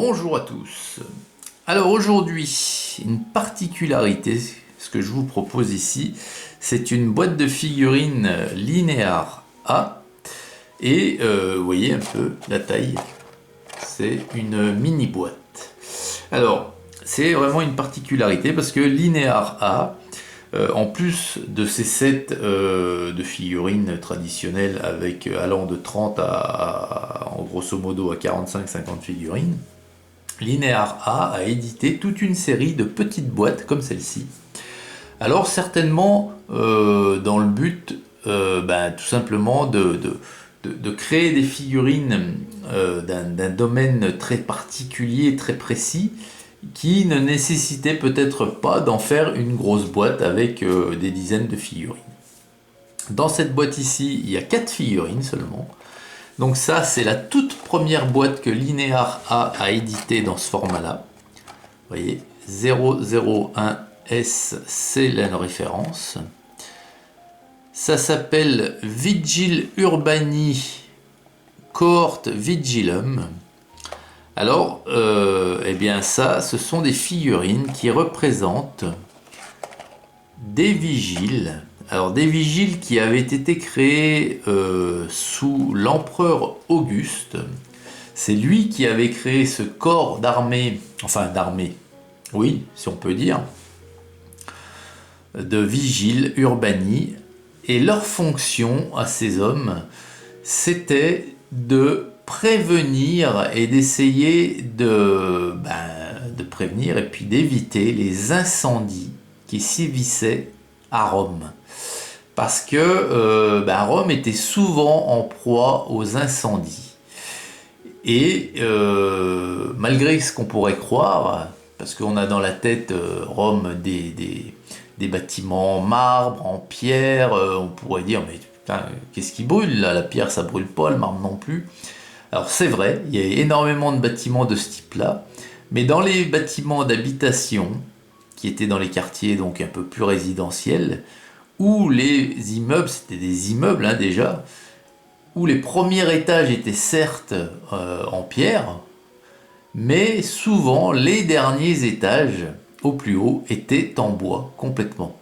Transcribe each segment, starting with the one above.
Bonjour à tous. Alors aujourd'hui, une particularité, ce que je vous propose ici, c'est une boîte de figurines Linear A. Et vous voyez un peu la taille, c'est une mini boîte. Alors, c'est vraiment une particularité parce que Linear A, en plus de ces sets de figurines traditionnelles avec allant de 30 en grosso modo à 45-50 figurines, Linear A édité toute une série de petites boîtes comme celle-ci. Alors certainement dans le but tout simplement de créer des figurines d'un domaine très particulier, très précis, qui ne nécessitait peut-être pas d'en faire une grosse boîte avec des dizaines de figurines. Dans cette boîte ici, il y a 4 figurines seulement. Donc ça, c'est la toute première boîte que Linear a édité dans ce format-là. Vous voyez, 001S, c'est la référence. Ça s'appelle Vigil Urbani Cohort Vigilum. Alors, eh bien ça, ce sont des figurines qui représentent des vigiles. Alors des vigiles qui avaient été créés sous l'empereur Auguste. C'est lui qui avait créé ce corps d'armée, enfin d'armée, oui, si on peut dire, de vigiles urbani. Et leur fonction à ces hommes, c'était de prévenir et d'essayer de prévenir et puis d'éviter les incendies qui sévissaient à Rome. Parce que Rome était souvent en proie aux incendies. Et malgré ce qu'on pourrait croire, parce qu'on a dans la tête Rome des bâtiments en marbre, en pierre, on pourrait dire mais putain, qu'est-ce qui brûle là? La pierre ça brûle pas, le marbre non plus. Alors c'est vrai, il y a énormément de bâtiments de ce type-là, mais dans les bâtiments d'habitation, qui étaient dans les quartiers donc un peu plus résidentiels, où les immeubles, c'était des immeubles déjà, où les premiers étages étaient certes en pierre, mais souvent les derniers étages, au plus haut, étaient en bois complètement.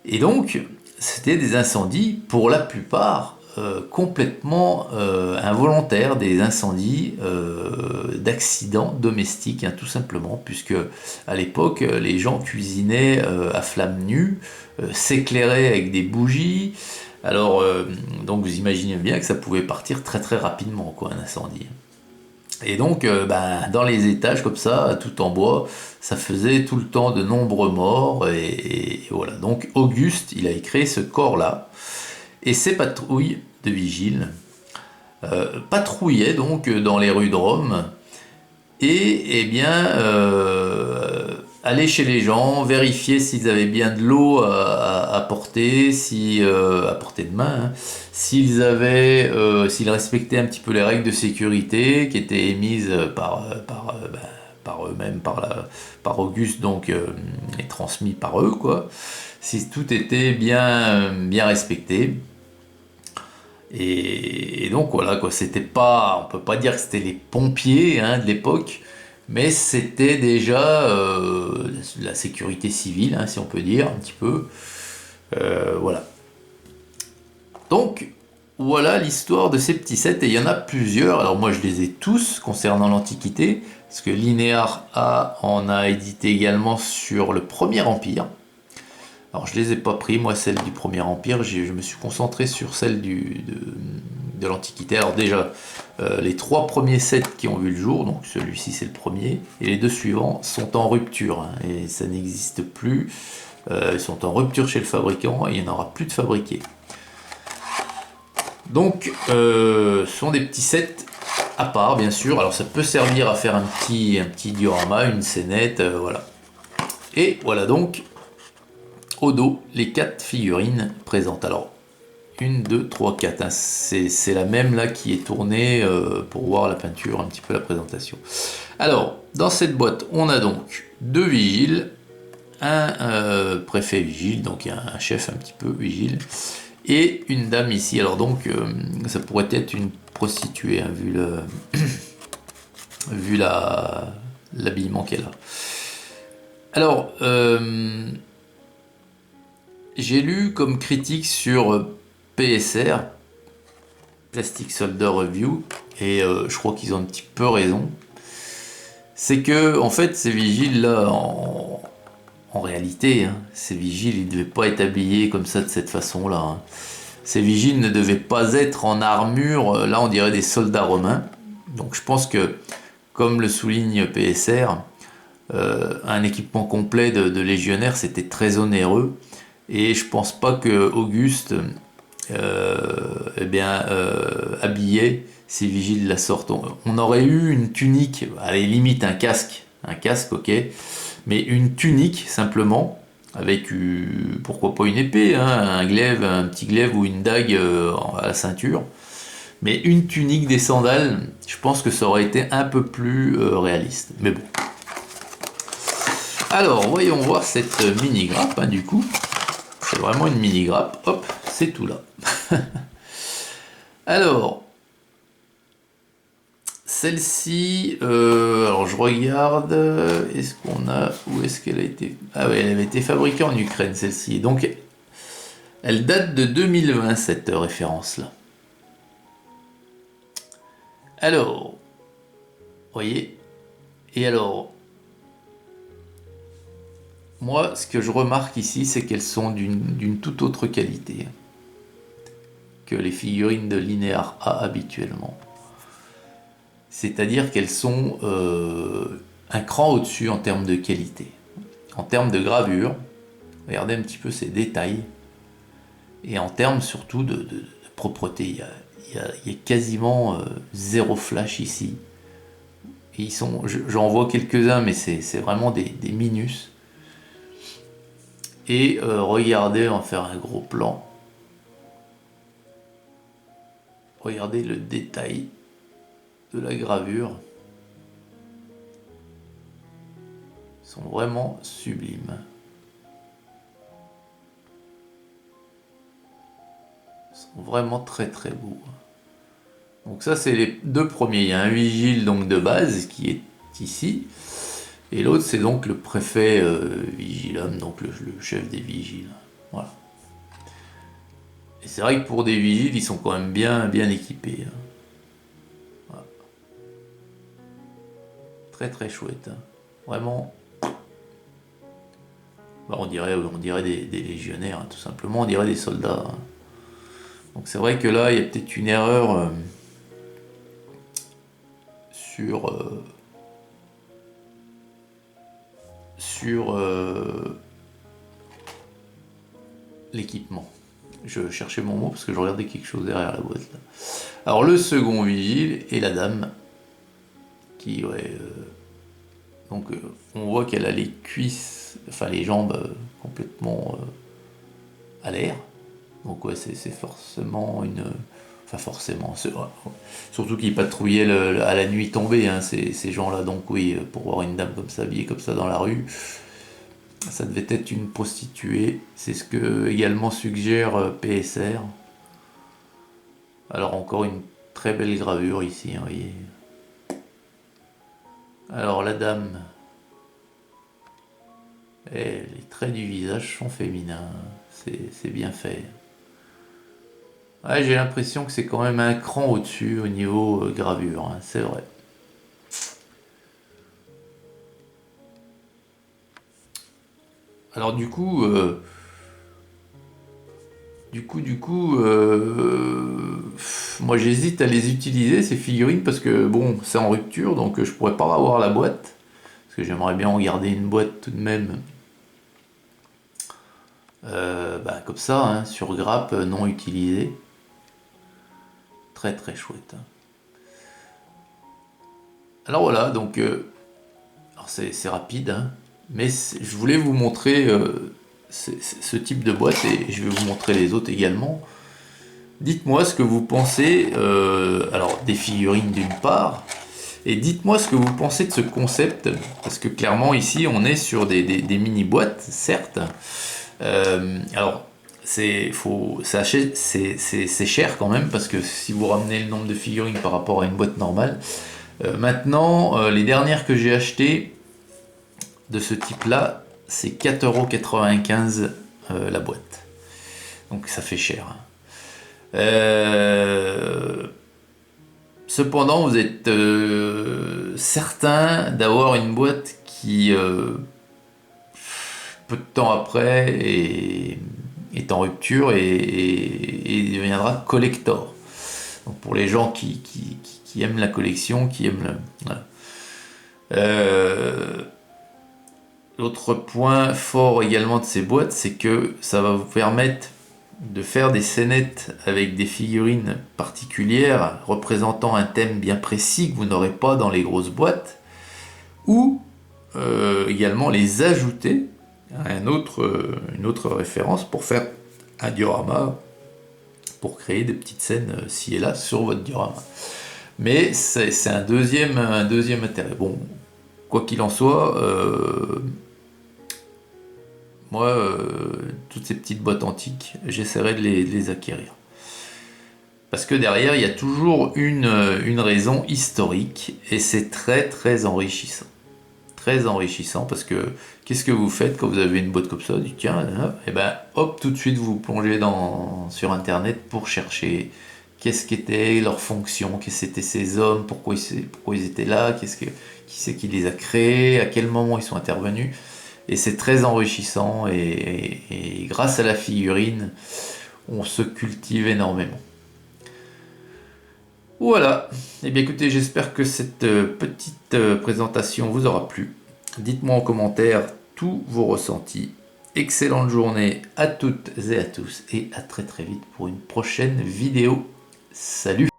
Et donc, c'était des incendies, pour la plupart, complètement involontaires, des incendies d'accidents domestiques, tout simplement, puisque à l'époque, les gens cuisinaient à flamme nue, s'éclairaient avec des bougies. Alors, donc vous imaginez bien que ça pouvait partir très très rapidement, quoi, un incendie. Et donc, dans les étages comme ça, tout en bois, ça faisait tout le temps de nombreux morts. Et voilà. Donc, Auguste, il a créé ce corps-là. Et ces patrouilles de vigiles patrouillaient donc dans les rues de Rome. Et aller chez les gens, vérifier s'ils avaient bien de l'eau à porter, à portée de main, s'ils respectaient un petit peu les règles de sécurité qui étaient émises par eux-mêmes, par Auguste, donc et transmis par eux, quoi. Si tout était bien respecté. Et donc voilà, quoi, c'était pas, on peut pas dire que c'était les pompiers de l'époque, mais c'était déjà la sécurité civile, si on peut dire, un petit peu. Voilà. Donc, voilà l'histoire de ces petits sets, et il y en a plusieurs. Alors moi, je les ai tous concernant l'Antiquité, parce que Linear A en a édité également sur le Premier Empire. Alors je les ai pas pris, moi, celles du Premier Empire, je me suis concentré sur celles de l'Antiquité. Alors déjà, les 3 premiers sets qui ont vu le jour, donc celui-ci c'est le premier, et les 2 suivants sont en rupture, et ça n'existe plus. Ils sont en rupture chez le fabricant, et il n'y en aura plus de fabriqués. Donc, ce sont des petits sets à part, bien sûr. Alors ça peut servir à faire un petit diorama, une scénette, voilà. Et voilà donc, au dos, les 4 figurines présentes. Alors, 1, 2, 3, 4. C'est la même là qui est tournée pour voir la peinture, un petit peu la présentation. Alors, dans cette boîte, on a donc 2 vigiles, un préfet vigile, donc un chef un petit peu vigile, et une dame ici. Alors donc, ça pourrait être une prostituée, vu vu l'habillement qu'elle a. Alors, j'ai lu comme critique sur PSR, Plastic Soldier Review, et je crois qu'ils ont un petit peu raison. C'est que, en fait, ces vigiles là, en réalité, hein, ces vigiles, ils ne devaient pas être habillés comme ça, de cette façon-là. Hein. Ces vigiles ne devaient pas être en armure, là on dirait des soldats romains. Donc je pense que, comme le souligne PSR, un équipement complet de légionnaire c'était très onéreux. Et je pense pas que Auguste habillait ces vigiles de la sorte. On aurait eu une tunique, allez limite un casque ok, mais une tunique simplement, avec pourquoi pas une épée, hein, un petit glaive ou une dague à la ceinture. Mais une tunique, des sandales, je pense que ça aurait été un peu plus réaliste. Mais bon. Alors, voyons voir cette mini-grappe, hein, du coup. C'est vraiment une mini-grappe. Hop, c'est tout là. Alors, celle-ci, alors je regarde, est-ce qu'on a, où est-ce qu'elle a été, ah oui, elle avait été fabriquée en Ukraine, celle-ci. Donc, elle date de 2020, cette référence-là. Alors, voyez, et alors, moi, ce que je remarque ici, c'est qu'elles sont d'une toute autre qualité que les figurines de Linear A habituellement. C'est-à-dire qu'elles sont un cran au-dessus en termes de qualité. En termes de gravure, regardez un petit peu ces détails. Et en termes surtout de propreté, il y a quasiment zéro flash ici. Et j'en vois quelques-uns, mais c'est vraiment des minus. Et regardez, on va faire un gros plan. Regardez le détail de la gravure. Ils sont vraiment sublimes. Ils sont vraiment très très beaux. Donc ça c'est les deux premiers. Il y a un vigile donc de base qui est ici. Et l'autre c'est donc le préfet vigilum, donc le chef des vigiles. Voilà. Et c'est vrai que pour des vigiles, ils sont quand même bien équipés. Hein. Voilà. Très très chouette. Hein. Vraiment. Bah, on dirait des légionnaires, hein, tout simplement. On dirait des soldats. Hein. Donc c'est vrai que là, il y a peut-être une erreur sur l'équipement. Je cherchais mon mot parce que je regardais quelque chose derrière la boîte là. Alors le second vigile et la dame qui donc on voit qu'elle a les cuisses, enfin les jambes complètement à l'air. Donc ouais c'est forcément enfin forcément, surtout qu'ils patrouillaient à la nuit tombée, hein, ces gens-là. Donc oui, pour voir une dame comme ça, habillée comme ça dans la rue, ça devait être une prostituée. C'est ce que également suggère PSR. Alors encore une très belle gravure ici, hein, vous voyez. Alors la dame, les traits du visage sont féminins, c'est bien fait. Ouais, j'ai l'impression que c'est quand même un cran au-dessus au niveau gravure, hein, c'est vrai. Alors moi j'hésite à les utiliser ces figurines parce que bon, c'est en rupture, donc je pourrais pas avoir la boîte parce que j'aimerais bien en garder une boîte tout de même. Comme ça, hein, sur grappe non utilisée. Très très chouette. Hein. Alors voilà, donc alors c'est rapide, hein, mais je voulais vous montrer ce type de boîte et je vais vous montrer les autres également. Dites-moi ce que vous pensez, alors des figurines d'une part, et dites-moi ce que vous pensez de ce concept, parce que clairement ici on est sur des mini-boîtes, certes. Alors c'est cher quand même, parce que si vous ramenez le nombre de figurines par rapport à une boîte normale, Maintenant, les dernières que j'ai achetées de ce type-là, c'est 4,95 € la boîte. Donc ça fait cher. Cependant, vous êtes certain d'avoir une boîte qui, peu de temps après, est en rupture et deviendra collector. Donc pour les gens qui aiment la collection, qui aiment le... Voilà. L'autre point fort également de ces boîtes, c'est que ça va vous permettre de faire des scénettes avec des figurines particulières représentant un thème bien précis que vous n'aurez pas dans les grosses boîtes, ou également les ajouter à une autre référence pour faire un diorama, pour créer des petites scènes ci et là sur votre diorama. Mais c'est un deuxième intérêt. Bon, quoi qu'il en soit, moi, toutes ces petites boîtes antiques, j'essaierai de les acquérir. Parce que derrière, il y a toujours une raison historique, et c'est très très enrichissant. Très enrichissant, parce que qu'est-ce que vous faites quand vous avez une boîte comme ça? Du tiens, et ben hop, tout de suite vous plongez sur internet pour chercher qu'est-ce qu'étaient leurs fonctions, qu'est-ce qu'étaient ces hommes, pourquoi ils étaient là, qui c'est qui les a créés, à quel moment ils sont intervenus. Et c'est très enrichissant, et grâce à la figurine, on se cultive énormément. Voilà, et bien écoutez, j'espère que cette petite présentation vous aura plu. Dites-moi en commentaire tous vos ressentis. Excellente journée à toutes et à tous, et à très très vite pour une prochaine vidéo. Salut!